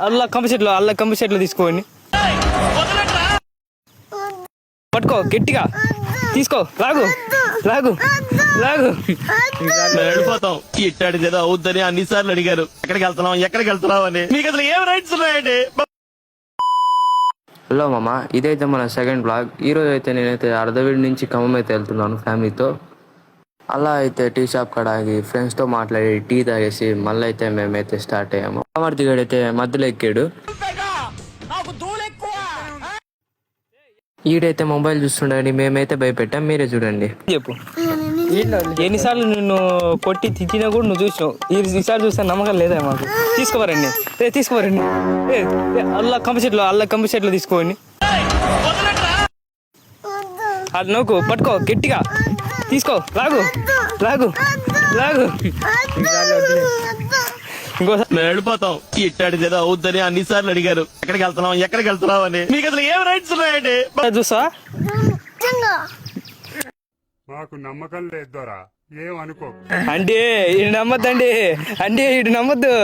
అల్లా కంప చెట్లు తీసుకోండి, పట్టుకో గట్టిగా తీసుకో, లాగు లాగు లాగు. వెళ్ళిపోతాం. ఇట్టాడిదేదో అవుద్దని అన్నిసార్లు అడిగారు. ఎక్కడికి వెళ్తున్నాం అని. మీకు అసలు ఏం రైట్స్ ఉన్నాయండి? హలో మామ, ఇదైతే మన సెకండ్ బ్లాగ్. ఈరోజు అయితే నేనైతే అర్ధవీడి నుంచి ఖమ్మం అయితే వెళ్తున్నాను ఫ్యామిలీతో. అలా అయితే టీ షాప్ కాడ ఆగి ఫ్రెండ్స్తో మాట్లాడి టీ తాగేసి మళ్ళీ అయితే మేమైతే స్టార్ట్ అయ్యాము. అమర్తిగాడు అయితే మధ్యలో ఎక్కాడు. ఈడైతే మొబైల్ చూస్తుండీ, మేమైతే భయపెట్టాం. మీరే చూడండి. చెప్పు, ఎన్నిసార్లు నిన్ను కొట్టి తిట్టినా కూడా నువ్వు చూసావు. ఈసారి చూస్తే నమ్మకం లేదా మాకు? తీసుకోవారండి, తీసుకోవారండి. అల్లా కంప చెట్లు తీసుకోండి, అది నోకు, పట్టుకో గట్టిగా తీసుకో, లాగు లాగు లాగు. మేము వెళ్ళిపోతాం. ఇట్టాడిదేదో అవుద్దని అన్నిసార్లు అడిగారు. ఎక్కడికి వెళ్తున్నాం అని. మీకు అసలు ఏం రైట్స్ ఉన్నాయండి? చూసా, మాకు నమ్మకం లేదు దొరా, ఏమనుకో. అంటే ఇటు నమ్మద్దండి, అంటే ఇటు నమ్మద్దు.